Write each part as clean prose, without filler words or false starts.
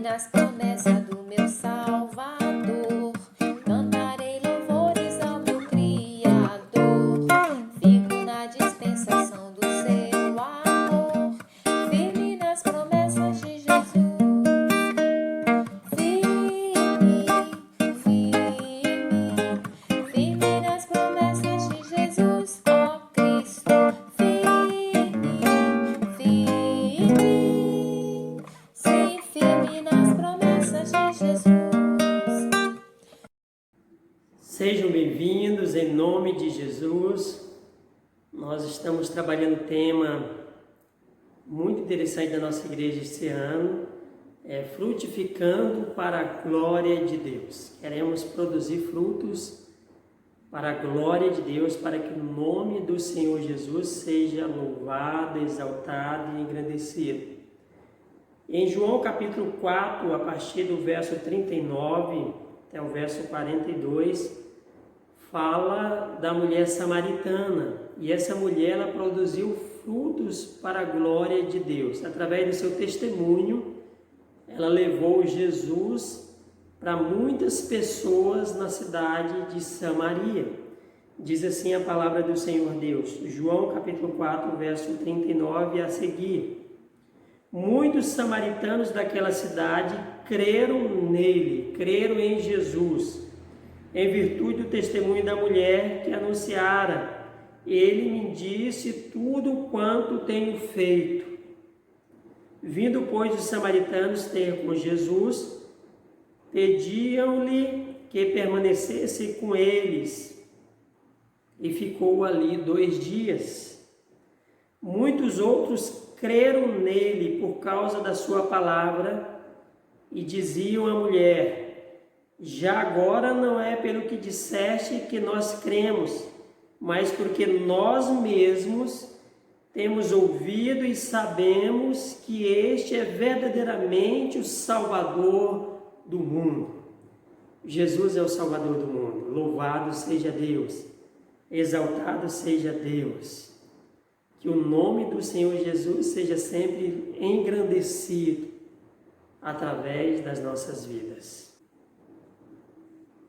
nas promessas do meu Salvador. Cantarei louvores ao meu Criador. Fico na dispensação do seu amor, firme nas promessas de Jesus. Firme, firme nas promessas de Jesus, ó Cristo. Firme, sim, firme nas promessas de Jesus. Sejam bem-vindos em nome de Jesus. Nós estamos trabalhando um tema muito interessante da nossa igreja esse ano, frutificando para a glória de Deus. Queremos produzir frutos para a glória de Deus, para que o nome do Senhor Jesus seja louvado, exaltado e engrandecido. Em João capítulo 4, a partir do verso 39 até o verso 42, fala da mulher samaritana. E essa mulher, ela produziu frutos para a glória de Deus. Através do seu testemunho, ela levou Jesus para muitas pessoas na cidade de Samaria. Diz assim a palavra do Senhor Deus, João capítulo 4, verso 39 a seguir. Muitos samaritanos daquela cidade creram nele, creram em Jesus, em virtude do testemunho da mulher que anunciara. Ele me disse tudo quanto tenho feito. Vindo, pois, os samaritanos ter com Jesus, pediam-lhe que permanecesse com eles, e ficou ali 2 dias. Muitos outros creram nele por causa da sua palavra, e diziam à mulher: já agora não é pelo que disseste que nós cremos, mas porque nós mesmos temos ouvido e sabemos que este é verdadeiramente o Salvador do mundo. Jesus é o Salvador do mundo. Louvado seja Deus, exaltado seja Deus. Que o nome do Senhor Jesus seja sempre engrandecido através das nossas vidas.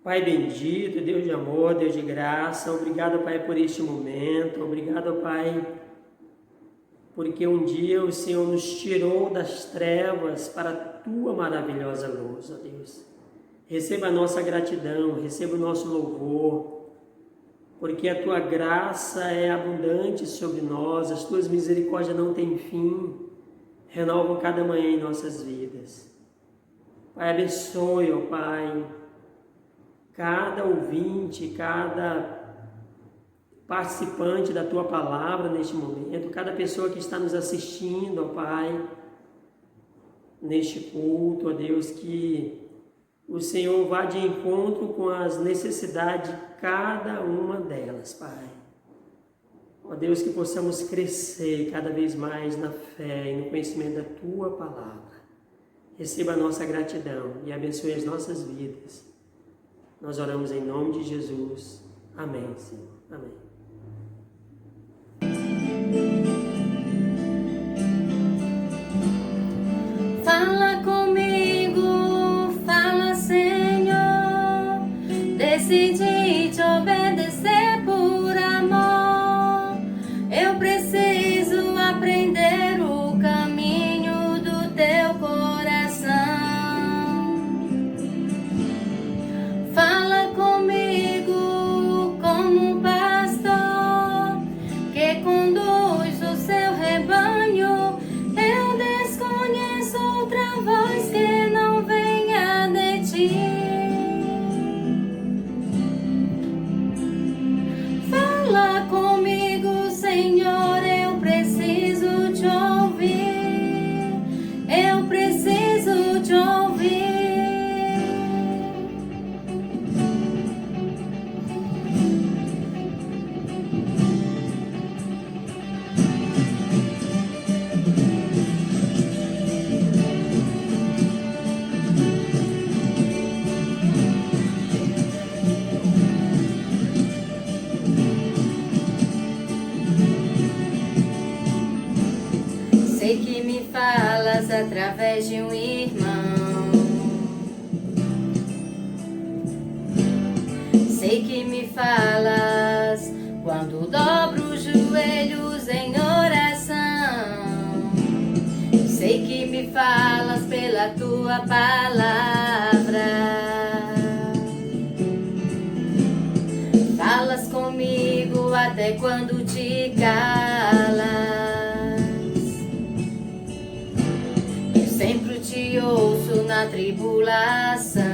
Pai bendito, Deus de amor, Deus de graça, obrigado, Pai, por este momento. Obrigado, Pai, porque um dia o Senhor nos tirou das trevas para a Tua maravilhosa luz, ó Deus. Receba a nossa gratidão, receba o nosso louvor, porque a Tua graça é abundante sobre nós, as Tuas misericórdias não têm fim, renovam cada manhã em nossas vidas. Pai, abençoe, ó Pai, cada ouvinte, cada participante da Tua palavra neste momento, cada pessoa que está nos assistindo, ó Pai, neste culto, ó Deus, que o Senhor vá de encontro com as necessidades de cada uma delas, Pai. Ó Deus, que possamos crescer cada vez mais na fé e no conhecimento da Tua palavra. Receba a nossa gratidão e abençoe as nossas vidas. Nós oramos em nome de Jesus. Amém, Senhor. Amém. Fala comigo, fala, Senhor. Decidi te obedecer por amor. Eu preciso aprender o caminho do Teu coração. Fala comigo como um pastor que conduz o seu rebanho. Eu desconheço outra voz que não venha de Ti. Fala comigo, Senhor, eu preciso te ouvir. Eu preciso te ouvir. Sei que me falas através de um irmão. falas quando dobro os joelhos em oração. Eu sei que me falas pela tua palavra. Falas comigo até quando te calas. Eu sempre te ouço na tribulação.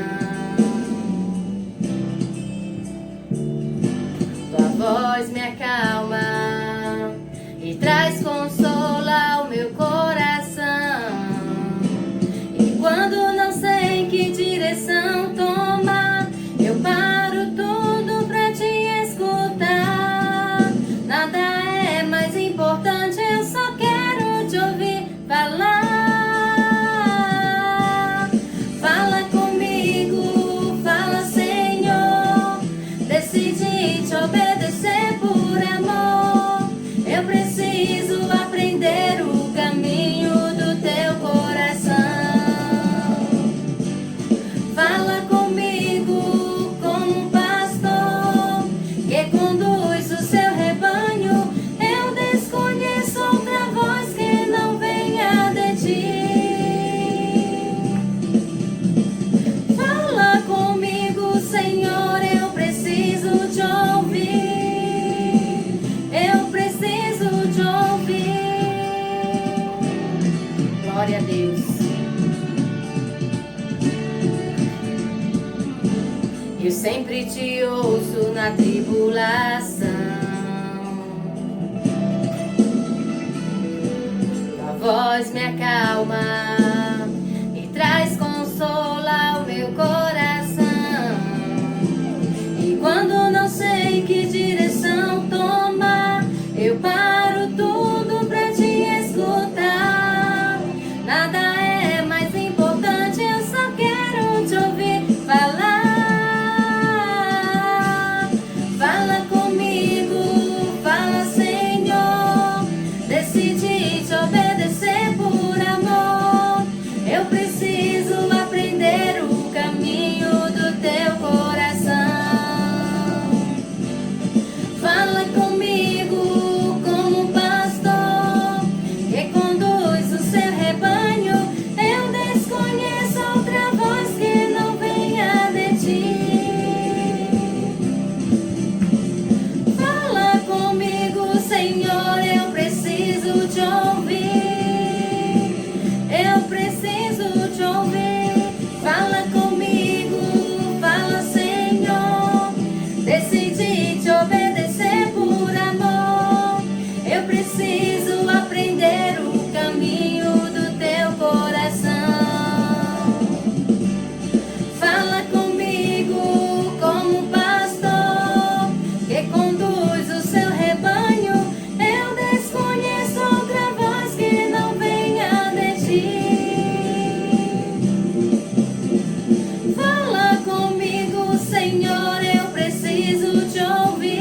Voz me acalma e traz consolo ao meu coração. E quando não sei que direção tomar, eu paro tudo pra te escutar. Nada é mais importante, eu só quero te ouvir falar. Fala comigo, fala, Senhor. Decidi te obedecer por amor. Eu preciso aprender o caminho do teu coração. Fala comigo como um pastor que conduz o seu rebanho. Eu desconheço outra voz que não venha de ti. Fala comigo, Senhor, eu preciso te ouvir. Eu preciso te ouvir. Glória a Deus. Eu sempre te ouço na tribulação. Tua voz me acalma e traz consolo ao meu coração. E quando não sei que direção tomar, eu paro tudo pra te escutar. Nada é mais importante, eu só quero te ouvir falar. Fala comigo, fala, Senhor. Decidi te obedecer por amor. Eu preciso aprender o caminho do teu coração. Fala comigo como um pastor que conduz o seu rebanho. Eu desconheço outra voz que não venha de ti. Fala comigo, Senhor, eu preciso te ouvir. Eu preciso te ouvir. Fala comigo, fala, Senhor. Decidi te obedecer por amor. Eu preciso aprender o caminho do teu coração. Fala comigo como um pastor que conduz o seu rebanho. Eu desconheço outra voz que não venha de ti. Fala comigo, Senhor, eu preciso te ouvir.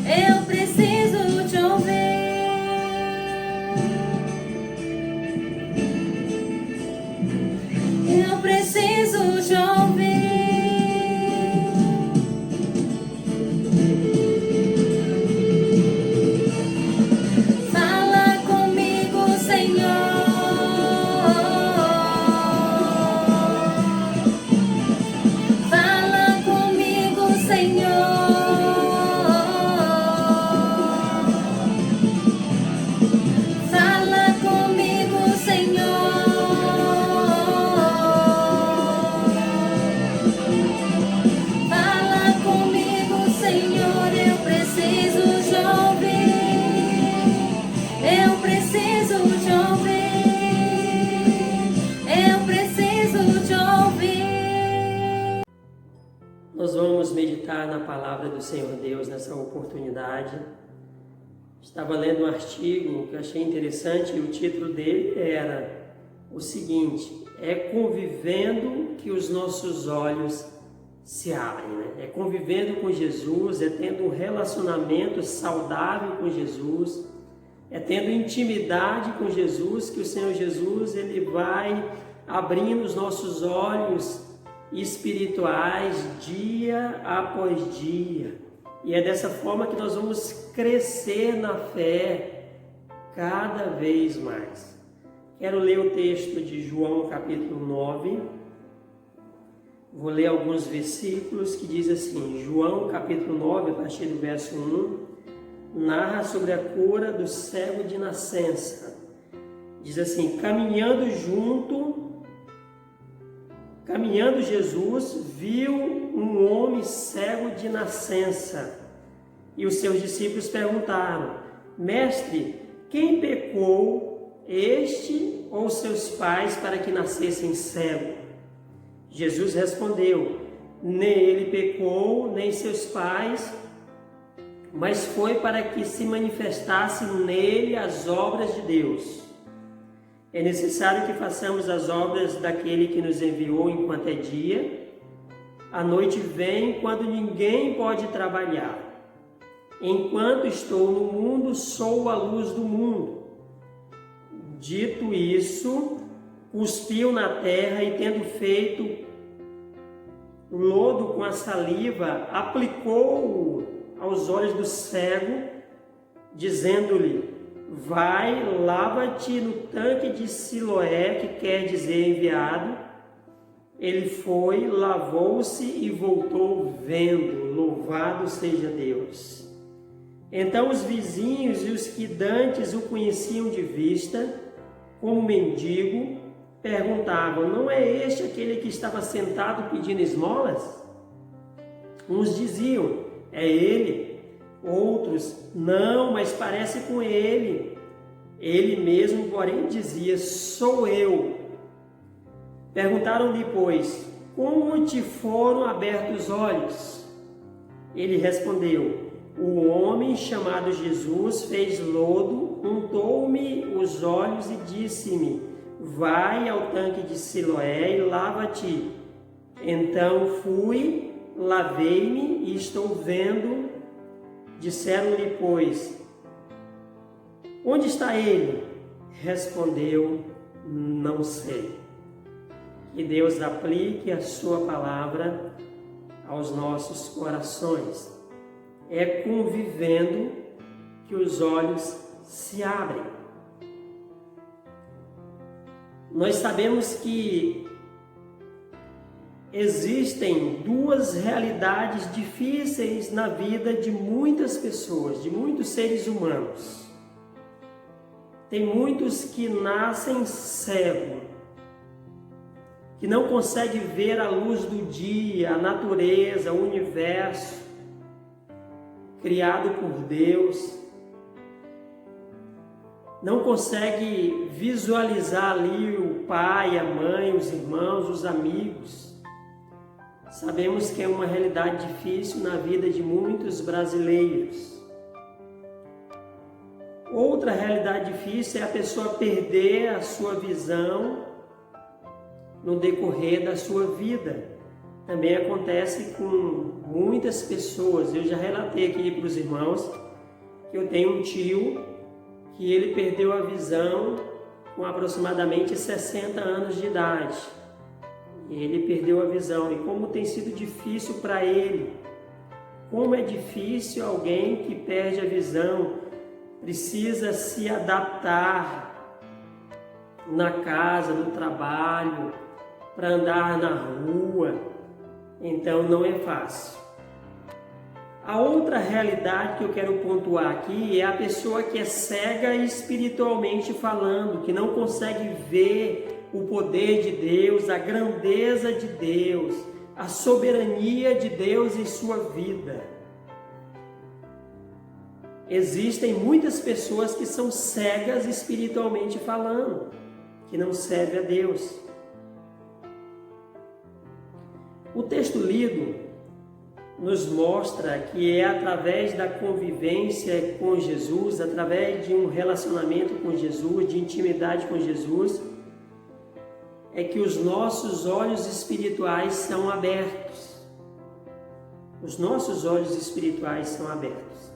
Eu preciso te ouvir. Eu preciso te ouvir. Fala comigo, Senhor. Fala comigo, Senhor. Fala comigo, Senhor. Fala comigo, Senhor, eu preciso te ouvir. Eu preciso te ouvir. Eu preciso te ouvir. Nós vamos meditar na palavra do Senhor Deus nessa oportunidade. Estava lendo um artigo que eu achei interessante e o título dele era o seguinte: é convivendo que os nossos olhos se abrem, né? É convivendo com Jesus, é tendo um relacionamento saudável com Jesus, é tendo intimidade com Jesus que o Senhor Jesus ele vai abrindo os nossos olhos espirituais dia após dia. E é dessa forma que nós vamos crescer na fé cada vez mais. Quero ler o texto de João capítulo 9. Vou ler alguns versículos que diz assim, João capítulo 9, a partir do verso 1, narra sobre a cura do cego de nascença. Diz assim, caminhando Jesus viu um homem cego de nascença. E os seus discípulos perguntaram, Mestre, quem pecou, este ou seus pais, para que nascessem cego? Jesus respondeu, nem ele pecou, nem seus pais, mas foi para que se manifestassem nele as obras de Deus. É necessário que façamos as obras daquele que nos enviou enquanto é dia. A noite vem quando ninguém pode trabalhar. Enquanto estou no mundo, sou a luz do mundo. Dito isso, cuspiu na terra e, tendo feito lodo com a saliva, aplicou-o aos olhos do cego, dizendo-lhe, vai, lava-te no tanque de Siloé, que quer dizer enviado. Ele foi, lavou-se e voltou vendo. Louvado seja Deus. Então os vizinhos e os que dantes o conheciam de vista, como mendigo, perguntavam, não é este aquele que estava sentado pedindo esmolas? Uns diziam, é ele. Outros, não, mas parece com ele. Ele mesmo, porém, dizia, sou eu. Perguntaram-lhe, pois, como te foram abertos os olhos? Ele respondeu, o homem chamado Jesus fez lodo, untou-me os olhos e disse-me, vai ao tanque de Siloé e lava-te. Então fui, lavei-me e estou vendo. Disseram-lhe, pois, onde está ele? Respondeu, não sei. Que Deus aplique a sua palavra aos nossos corações. É convivendo que os olhos se abrem. Nós sabemos que existem duas realidades difíceis na vida de muitas pessoas, de muitos seres humanos. Tem muitos que nascem cegos, que não conseguem ver a luz do dia, a natureza, o universo, criado por Deus. Não consegue visualizar ali o pai, a mãe, os irmãos, os amigos. Sabemos que é uma realidade difícil na vida de muitos brasileiros. Outra realidade difícil é a pessoa perder a sua visão no decorrer da sua vida. Também acontece com muitas pessoas. Eu já relatei aqui para os irmãos que eu tenho um tio que ele perdeu a visão com aproximadamente 60 anos de idade. Ele perdeu a visão e como tem sido difícil para ele. Como é difícil alguém que perde a visão, precisa se adaptar na casa, no trabalho, para andar na rua. Então não é fácil. A outra realidade que eu quero pontuar aqui é a pessoa que é cega espiritualmente falando, que não consegue ver o poder de Deus, a grandeza de Deus, a soberania de Deus em sua vida. Existem muitas pessoas que são cegas espiritualmente falando, que não servem a Deus. O texto lido nos mostra que é através da convivência com Jesus, através de um relacionamento com Jesus, de intimidade com Jesus, é que os nossos olhos espirituais são abertos. Os nossos olhos espirituais são abertos.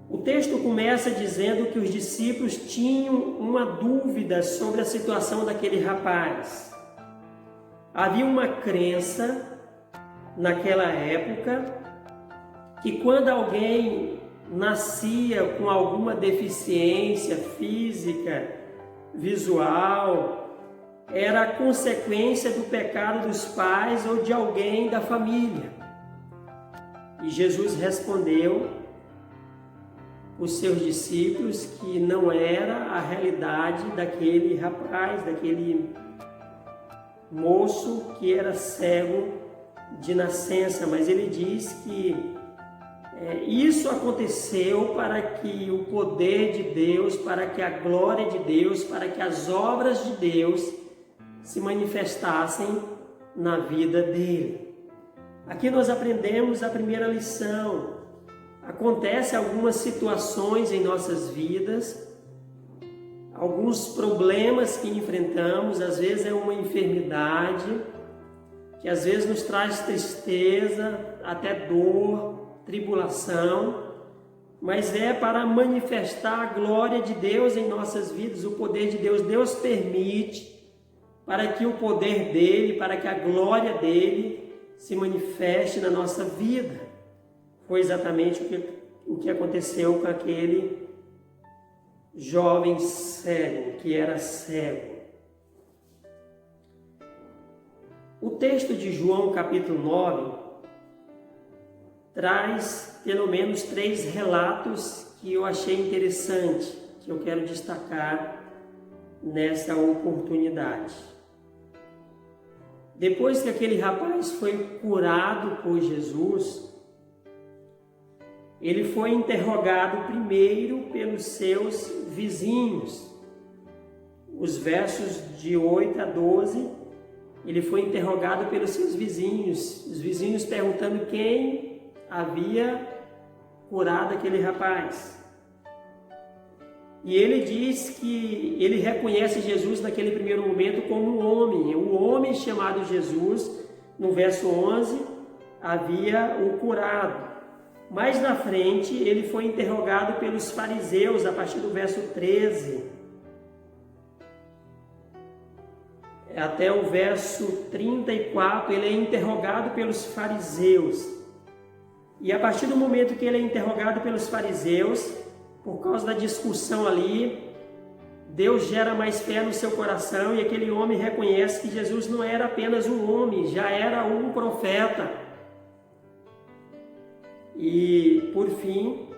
O texto começa dizendo que os discípulos tinham uma dúvida sobre a situação daquele rapaz. Havia uma crença naquela época que quando alguém nascia com alguma deficiência física, visual, era consequência do pecado dos pais ou de alguém da família. E Jesus respondeu os seus discípulos que não era a realidade daquele rapaz, daquele moço que era cego de nascença, mas ele diz que isso aconteceu para que o poder de Deus, para que a glória de Deus, para que as obras de Deus se manifestassem na vida dele. Aqui nós aprendemos a primeira lição. Acontecem algumas situações em nossas vidas, alguns problemas que enfrentamos, às vezes é uma enfermidade, que às vezes nos traz tristeza, até dor, tribulação, mas é para manifestar a glória de Deus em nossas vidas, o poder de Deus. Deus permite para que o poder dele, para que a glória dele se manifeste na nossa vida. Foi exatamente o que aconteceu com aquele jovem cego, que era cego. O texto de João capítulo 9 traz pelo menos 3 relatos que eu achei interessante, que eu quero destacar nessa oportunidade. Depois que aquele rapaz foi curado por Jesus, ele foi interrogado primeiro pelos seus vizinhos. Os versos de 8 a 12, ele foi interrogado pelos seus vizinhos, os vizinhos perguntando quem havia curado aquele rapaz. E ele diz que ele reconhece Jesus naquele primeiro momento como um homem. O homem chamado Jesus, no verso 11, havia o curado. Mais na frente, ele foi interrogado pelos fariseus, a partir do verso 13. Até o verso 34, ele é interrogado pelos fariseus. E a partir do momento que ele é interrogado pelos fariseus, por causa da discussão ali, Deus gera mais fé no seu coração e aquele homem reconhece que Jesus não era apenas um homem, já era um profeta. E, por fim,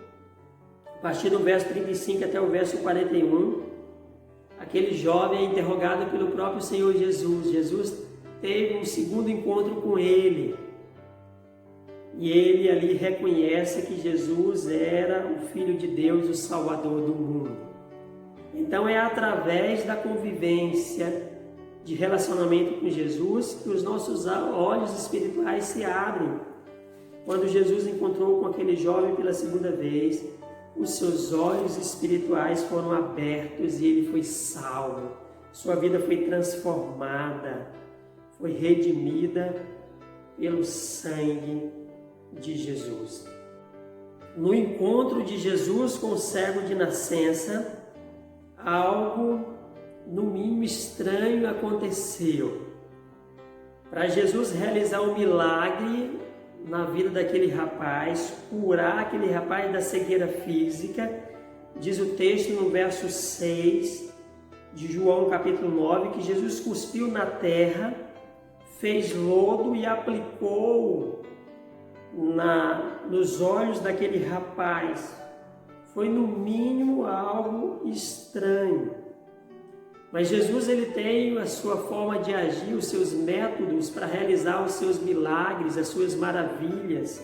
a partir do verso 35 até o verso 41, aquele jovem é interrogado pelo próprio Senhor Jesus. Jesus teve um segundo encontro com ele. E ele ali reconhece que Jesus era o Filho de Deus, o Salvador do mundo. Então é através da convivência, de relacionamento com Jesus, que os nossos olhos espirituais se abrem. Quando Jesus encontrou com aquele jovem pela segunda vez, os seus olhos espirituais foram abertos e ele foi salvo. Sua vida foi transformada, foi redimida pelo sangue de Jesus. No encontro de Jesus com o cego de nascença, algo no mínimo estranho aconteceu. Para Jesus realizar um milagre na vida daquele rapaz, curar aquele rapaz da cegueira física, diz o texto no verso 6 de João capítulo 9, que Jesus cuspiu na terra, fez lodo e aplicou nos olhos daquele rapaz. Foi no mínimo algo estranho. Mas Jesus ele tem a sua forma de agir, os seus métodos para realizar os seus milagres, as suas maravilhas.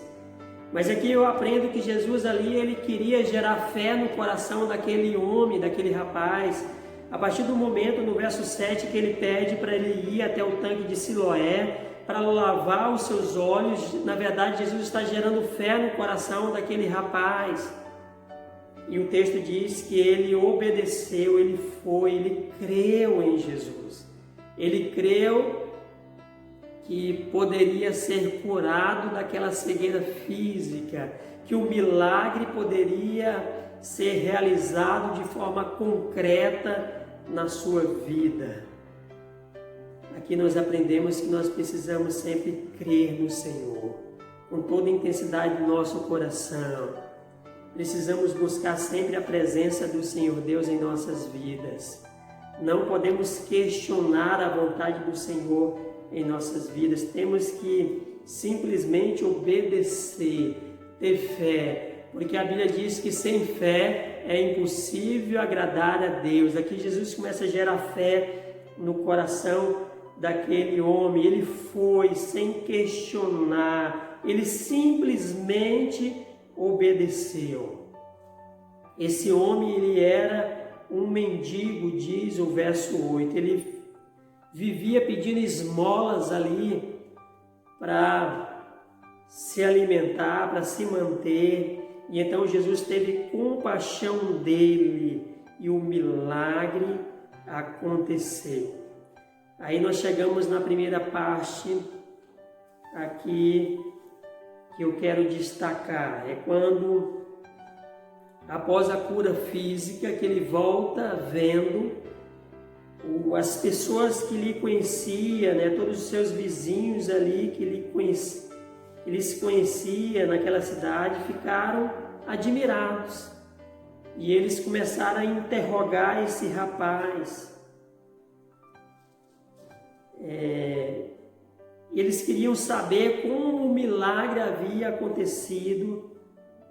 Mas aqui eu aprendo que Jesus ali ele queria gerar fé no coração daquele homem, daquele rapaz. A partir do momento, no verso 7, que ele pede para ele ir até o tanque de Siloé, para lavar os seus olhos. Na verdade, Jesus está gerando fé no coração daquele rapaz. E o texto diz que ele obedeceu, ele foi, ele creu em Jesus. Ele creu que poderia ser curado daquela cegueira física, que o milagre poderia ser realizado de forma concreta na sua vida. aqui nós aprendemos que nós precisamos sempre crer no Senhor, com toda a intensidade do nosso coração. Precisamos buscar sempre a presença do Senhor Deus em nossas vidas. Não podemos questionar a vontade do Senhor em nossas vidas. Temos que simplesmente obedecer, ter fé, porque a Bíblia diz que sem fé é impossível agradar a Deus. Aqui Jesus começa a gerar fé no coração daquele homem. Ele foi sem questionar, ele simplesmente obedeceu. Esse homem, ele era um mendigo, diz o verso 8. Ele vivia pedindo esmolas ali para se alimentar, para se manter. E então Jesus teve compaixão dele e o milagre aconteceu. Aí nós chegamos na primeira parte aqui que eu quero destacar. É quando, após a cura física, que ele volta vendo as pessoas que lhe conhecia, né, todos os seus vizinhos ali que ele se conhecia naquela cidade, ficaram admirados. E eles começaram a interrogar esse rapaz. Eles queriam saber como o milagre havia acontecido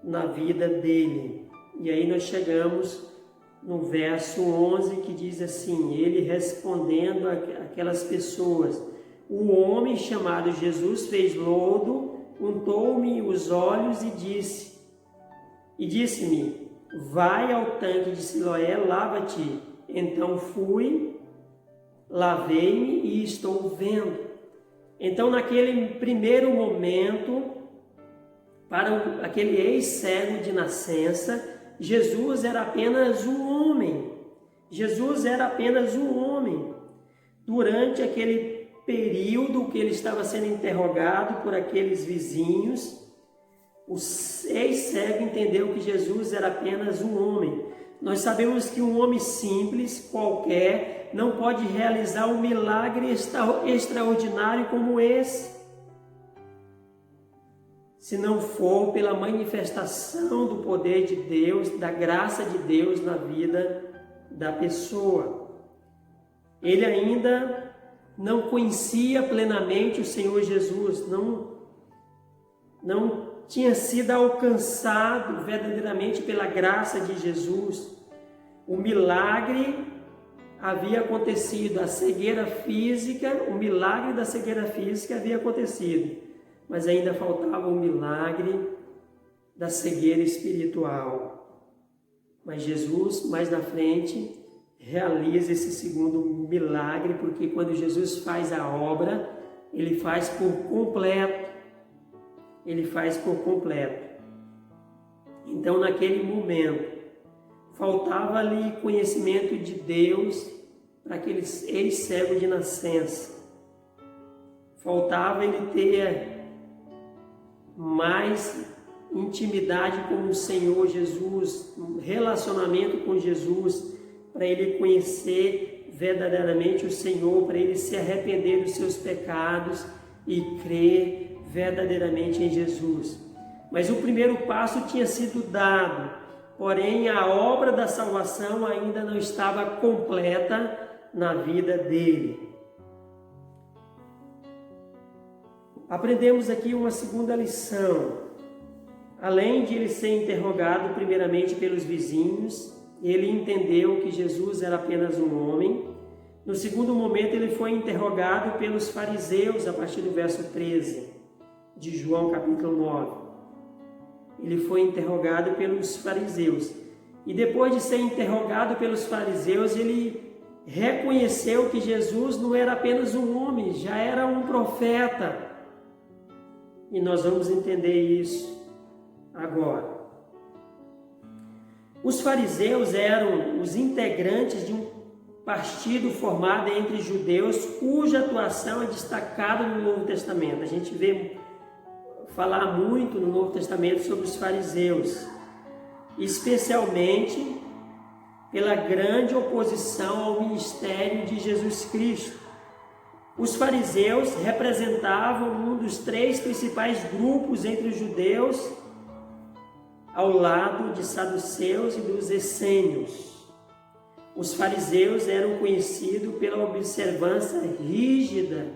na vida dele. E aí nós chegamos no verso 11, que diz assim: ele respondendo àquelas pessoas: o homem chamado Jesus fez lodo, untou-me os olhos e disse-me: vai ao tanque de Siloé, lava-te. Então fui, lavei-me e estou vendo. Então, naquele primeiro momento, para aquele ex-cego de nascença, Jesus era apenas um homem. Jesus era apenas um homem. Durante aquele período que ele estava sendo interrogado por aqueles vizinhos, o ex-cego entendeu que Jesus era apenas um homem. Nós sabemos que um homem simples, qualquer, não pode realizar um milagre extraordinário como esse, se não for pela manifestação do poder de Deus, da graça de Deus na vida da pessoa. Ele ainda não conhecia plenamente o Senhor Jesus, não tinha sido alcançado verdadeiramente pela graça de Jesus. O milagre havia acontecido, a cegueira física, o milagre da cegueira física havia acontecido, mas ainda faltava o milagre da cegueira espiritual. Mas Jesus, mais na frente, realiza esse segundo milagre, porque quando Jesus faz a obra, ele faz por completo. Ele faz por completo. Então, naquele momento, faltava ali conhecimento de Deus para aquele ex-cego de nascença. Faltava ele ter mais intimidade com o Senhor Jesus, um relacionamento com Jesus, para ele conhecer verdadeiramente o Senhor, para ele se arrepender dos seus pecados e crer verdadeiramente em Jesus. Mas o primeiro passo tinha sido dado, porém a obra da salvação ainda não estava completa na vida dele. Aprendemos aqui uma segunda lição. Além de ele ser interrogado primeiramente pelos vizinhos, ele entendeu que Jesus era apenas um homem. No segundo momento, ele foi interrogado pelos fariseus, a partir do verso 13 de João capítulo 9. Ele foi interrogado pelos fariseus. E depois de ser interrogado pelos fariseus, ele reconheceu que Jesus não era apenas um homem, já era um profeta. E nós vamos entender isso agora. Os fariseus eram os integrantes de um partido formado entre judeus, cuja atuação é destacada no Novo Testamento. A gente vê falar muito no Novo Testamento sobre os fariseus, especialmente pela grande oposição ao ministério de Jesus Cristo. Os fariseus representavam um dos 3 principais grupos entre os judeus, ao lado de saduceus e dos essênios. Os fariseus eram conhecidos pela observância rígida,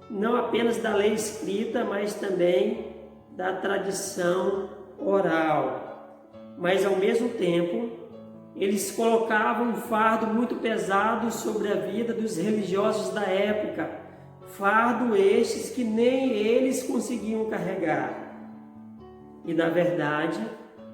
não apenas da lei escrita, mas também da tradição oral. Mas, ao mesmo tempo, eles colocavam um fardo muito pesado sobre a vida dos religiosos da época, fardo estes que nem eles conseguiam carregar. E, na verdade,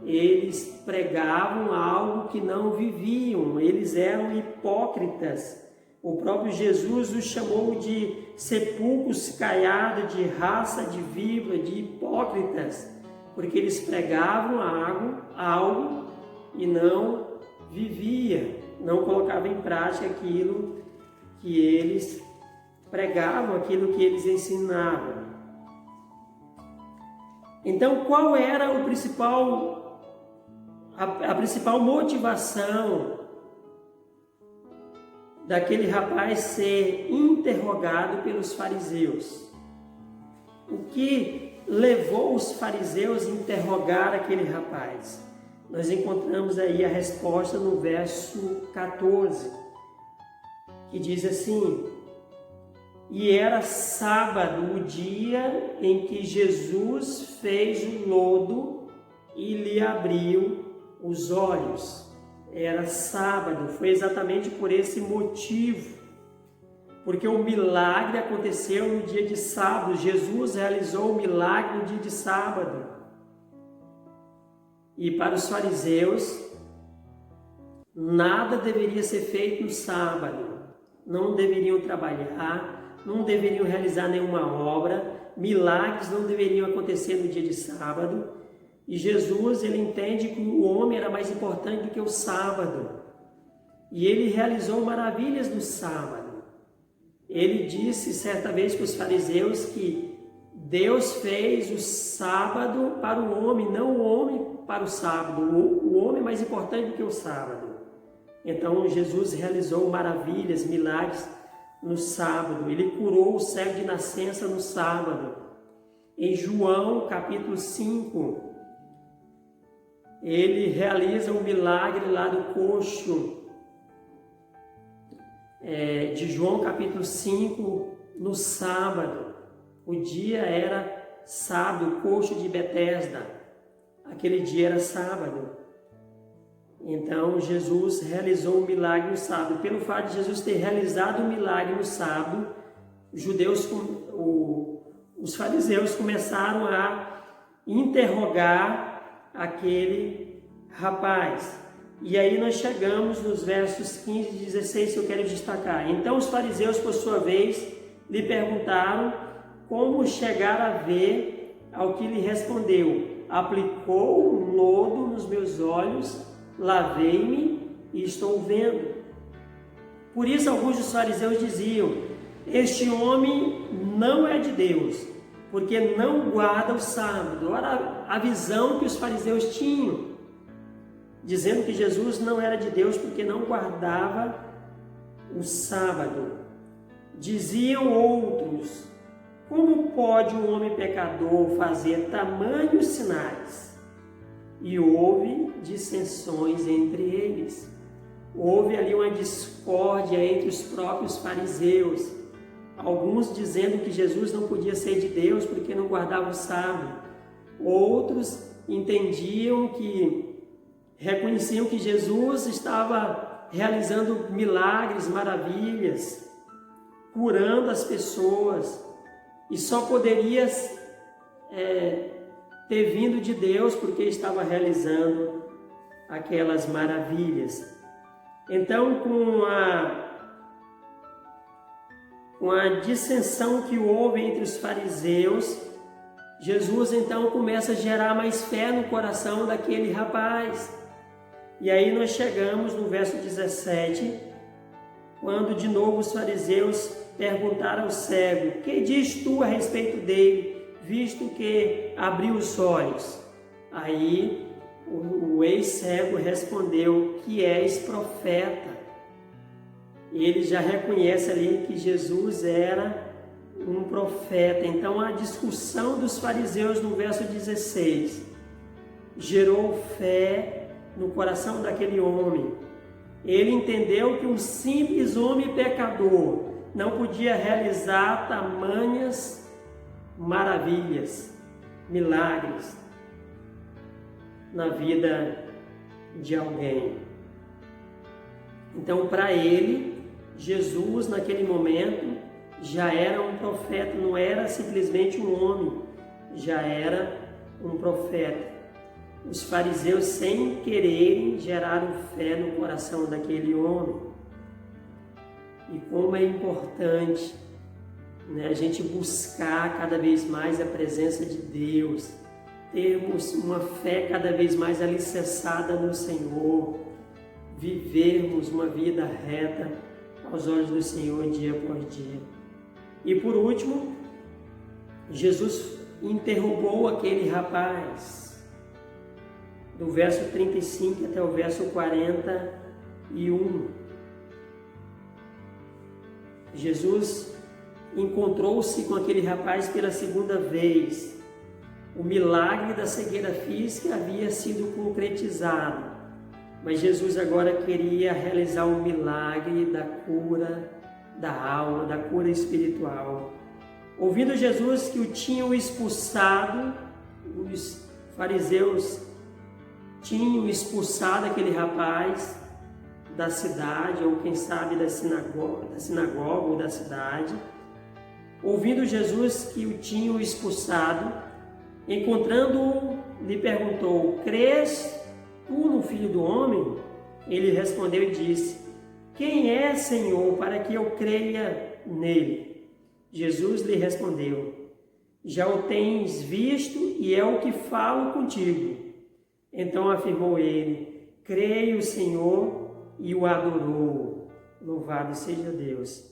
eles pregavam algo que não viviam, eles eram hipócritas. O próprio Jesus os chamou de sepulcros caiados, de raça de víbora, de hipócritas, porque eles pregavam algo e não vivia, não colocava em prática aquilo que eles pregavam, aquilo que eles ensinavam. Então, qual era a principal motivação daquele rapaz ser interrogado pelos fariseus? O que levou os fariseus a interrogar aquele rapaz? Nós encontramos aí a resposta no verso 14, que diz assim: e era sábado, o dia em que Jesus fez o lodo e lhe abriu os olhos. Era sábado, foi exatamente por esse motivo, porque o milagre aconteceu no dia de sábado. Jesus realizou o milagre no dia de sábado. E para os fariseus, nada deveria ser feito no sábado. Não deveriam trabalhar, não deveriam realizar nenhuma obra, milagres não deveriam acontecer no dia de sábado. E Jesus, ele entende que o homem era mais importante do que o sábado. E ele realizou maravilhas no sábado. Ele disse certa vez para os fariseus que Deus fez o sábado para o homem, não o homem para o sábado. O homem é mais importante do que o sábado. Então Jesus realizou maravilhas, milagres no sábado. Ele curou o cego de nascença no sábado. Em João capítulo 5, ele realiza um milagre lá do coxo. De João capítulo 5, no sábado. O dia era sábado, o coxo de Betesda. Aquele dia era sábado. Então Jesus realizou um milagre no sábado. Pelo fato de Jesus ter realizado um milagre no sábado, os fariseus começaram a interrogar aquele rapaz. E aí nós chegamos nos versos 15 e 16 que eu quero destacar. Então os fariseus, por sua vez, lhe perguntaram como chegar a ver, ao que lhe respondeu: aplicou um lodo nos meus olhos, lavei-me e estou vendo. Por isso alguns dos fariseus diziam: este homem não é de Deus, porque não guarda o sábado. Olha a visão que os fariseus tinham, dizendo que Jesus não era de Deus porque não guardava o sábado. Diziam outros: como pode um homem pecador fazer tamanhos sinais? E houve dissensões entre eles. Houve ali uma discórdia entre os próprios fariseus. Alguns dizendo que Jesus não podia ser de Deus porque não guardava o sábado. Outros reconheciam que Jesus estava realizando milagres, maravilhas, curando as pessoas, e só poderia ter vindo de Deus porque estava realizando aquelas maravilhas. Então, com a dissensão que houve entre os fariseus, Jesus então começa a gerar mais fé no coração daquele rapaz. E aí nós chegamos no verso 17, quando de novo os fariseus perguntaram ao cego: que diz tu a respeito dele, visto que abriu os olhos? Aí o ex-cego respondeu: que és profeta. Ele já reconhece ali que Jesus era um profeta. Então a discussão dos fariseus no verso 16 gerou fé no coração daquele homem. Ele entendeu que um simples homem pecador não podia realizar tamanhas maravilhas, milagres na vida de alguém. Então, para ele, Jesus, naquele momento, já era um profeta, não era simplesmente um homem, já era um profeta. Os fariseus, sem quererem, geraram fé no coração daquele homem. E como é importante, né, a gente buscar cada vez mais a presença de Deus, termos uma fé cada vez mais alicerçada no Senhor, vivermos uma vida reta aos olhos do Senhor dia por dia. E por último, Jesus interrogou aquele rapaz, do verso 35 até o verso 41. Jesus encontrou-se com aquele rapaz pela segunda vez. O milagre da cegueira física havia sido concretizado, mas Jesus agora queria realizar o milagre da cura da alma, da cura espiritual. Ouvindo Jesus que o tinham expulsado, os fariseus tinham expulsado aquele rapaz da cidade, ou quem sabe da sinagoga ou da cidade. Ouvindo Jesus que o tinham expulsado, encontrando-o, lhe perguntou: crês tu no Filho do Homem? Ele respondeu e disse: quem é, Senhor, para que eu creia nele? Jesus lhe respondeu: já o tens visto e é o que falo contigo. Então afirmou ele: creio, Senhor, e o adorou. Louvado seja Deus.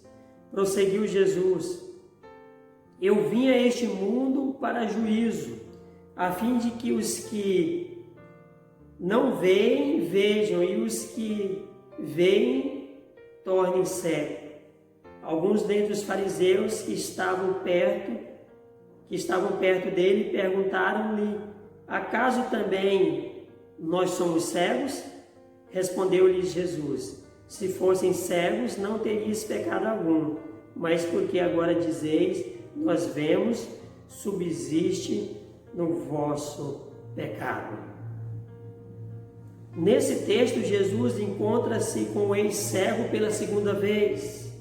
Prosseguiu Jesus: eu vim a este mundo para juízo, a fim de que os que não veem, vejam, e os que veem, tornem cegos. Alguns dentre os fariseus que estavam perto dele perguntaram-lhe: acaso também nós somos cegos? Respondeu-lhes Jesus: se fossem cegos, não teríeis pecado algum, mas porque agora dizeis, nós vemos, subsiste no vosso pecado. Nesse texto, Jesus encontra-se com o ex-cego pela segunda vez.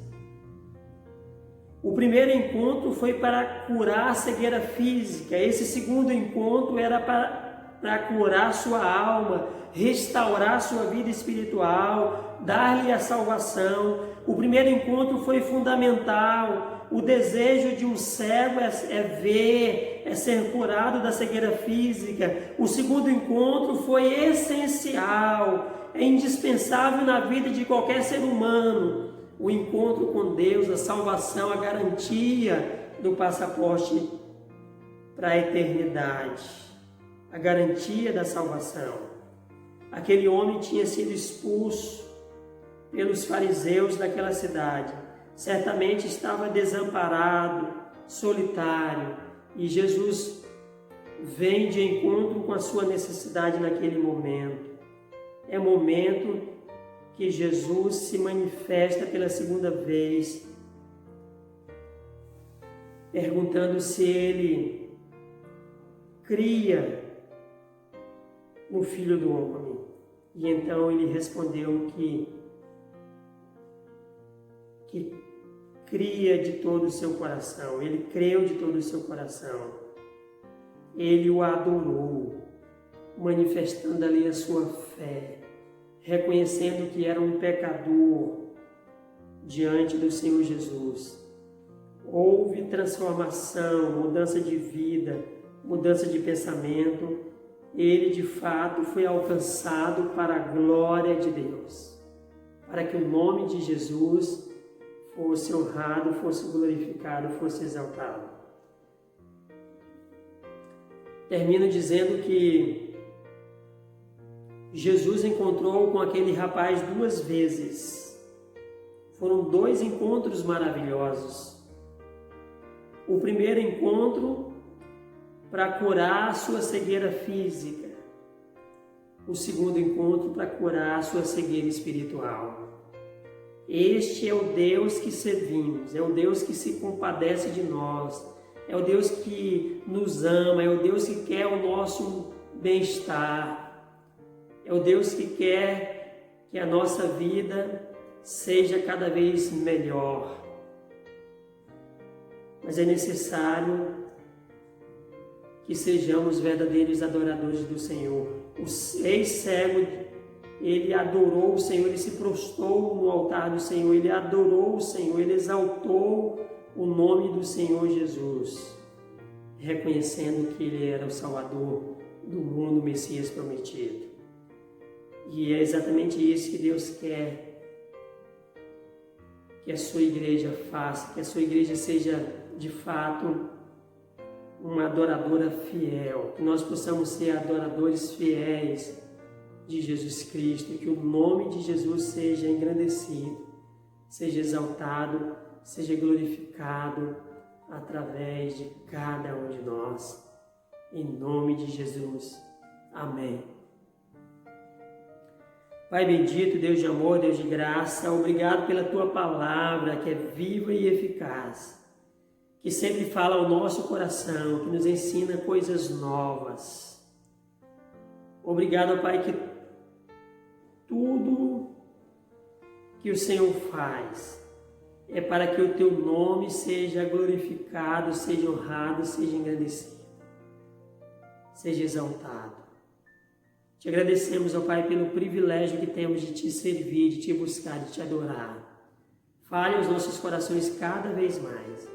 O primeiro encontro foi para curar a cegueira física. Esse segundo encontro era para curar sua alma, restaurar sua vida espiritual, dar-lhe a salvação. O primeiro encontro foi fundamental. O desejo de um cego é ver, é ser curado da cegueira física. O segundo encontro foi essencial, é indispensável na vida de qualquer ser humano. O encontro com Deus, a salvação, a garantia do passaporte para a eternidade, a garantia da salvação. Aquele homem tinha sido expulso pelos fariseus daquela cidade. Certamente estava desamparado, solitário, e Jesus vem de encontro com a sua necessidade naquele momento. É momento que Jesus se manifesta pela segunda vez, perguntando se ele cria no Filho do Homem. E então ele respondeu que cria de todo o seu coração. Ele creu de todo o seu coração. Ele o adorou, manifestando ali a sua fé, reconhecendo que era um pecador diante do Senhor Jesus. Houve transformação, mudança de vida, mudança de pensamento. Ele de fato foi alcançado para a glória de Deus, para que o nome de Jesus fosse honrado, fosse glorificado, fosse exaltado. Termino dizendo que Jesus encontrou com aquele rapaz 2 vezes. Foram 2 encontros maravilhosos. O primeiro encontro para curar a sua cegueira física. O segundo encontro para curar a sua cegueira espiritual. Este é o Deus que servimos, é o Deus que se compadece de nós, é o Deus que nos ama, é o Deus que quer o nosso bem-estar, é o Deus que quer que a nossa vida seja cada vez melhor. Mas é necessário que sejamos verdadeiros adoradores do Senhor. O ex-cego, ele adorou o Senhor, ele se prostrou no altar do Senhor, ele adorou o Senhor, ele exaltou o nome do Senhor Jesus, reconhecendo que ele era o Salvador do mundo, o Messias prometido. E é exatamente isso que Deus quer que a sua igreja faça, que a sua igreja seja de fato uma adoradora fiel, que nós possamos ser adoradores fiéis de Jesus Cristo, que o nome de Jesus seja engrandecido, seja exaltado, seja glorificado através de cada um de nós. Em nome de Jesus. Amém. Pai bendito, Deus de amor, Deus de graça, obrigado pela Tua palavra que é viva e eficaz, que sempre fala ao nosso coração, que nos ensina coisas novas. Obrigado, Pai, que tudo que o Senhor faz é para que o Teu nome seja glorificado, seja honrado, seja engrandecido, seja exaltado. Te agradecemos, ó Pai, pelo privilégio que temos de Te servir, de Te buscar, de Te adorar. Fale aos nossos corações cada vez mais.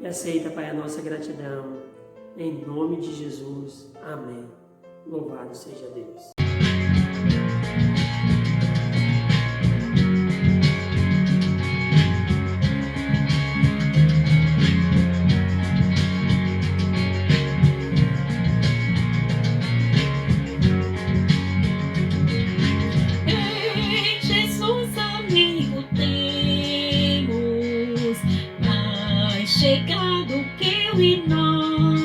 E aceita, Pai, a nossa gratidão. Em nome de Jesus. Amém. Louvado seja Deus. Chegado que eu e nós,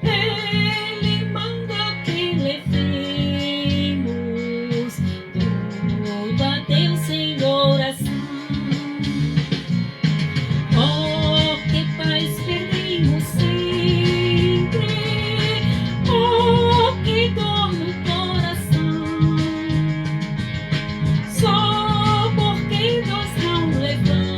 Ele manda que levemos tudo a Deus em oração. Oh, que paz perdemos sempre, oh, que dor no coração, só porque nós não levamos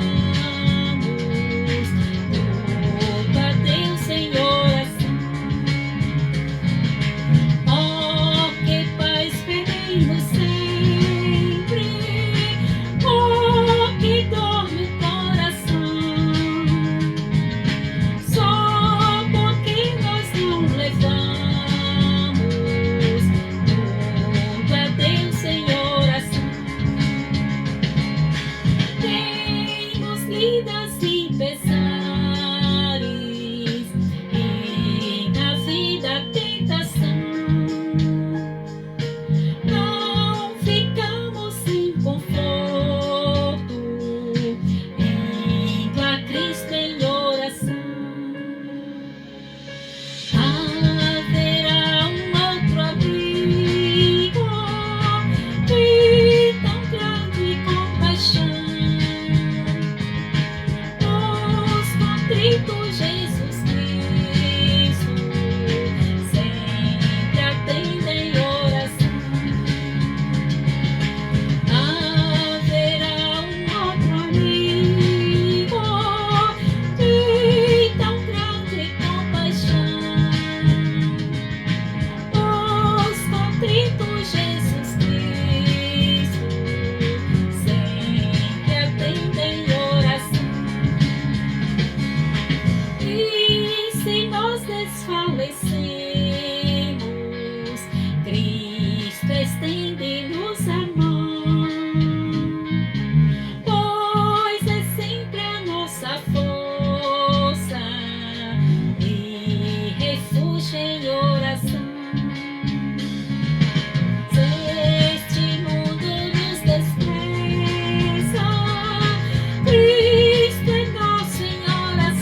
Cristo é nosso em oração.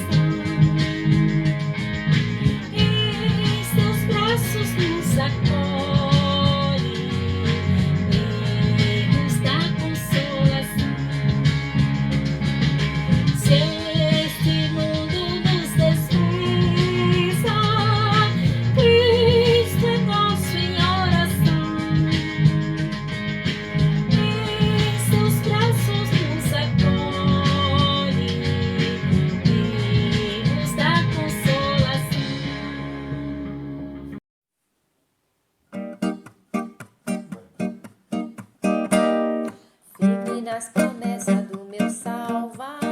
nas promessas do meu Salvador.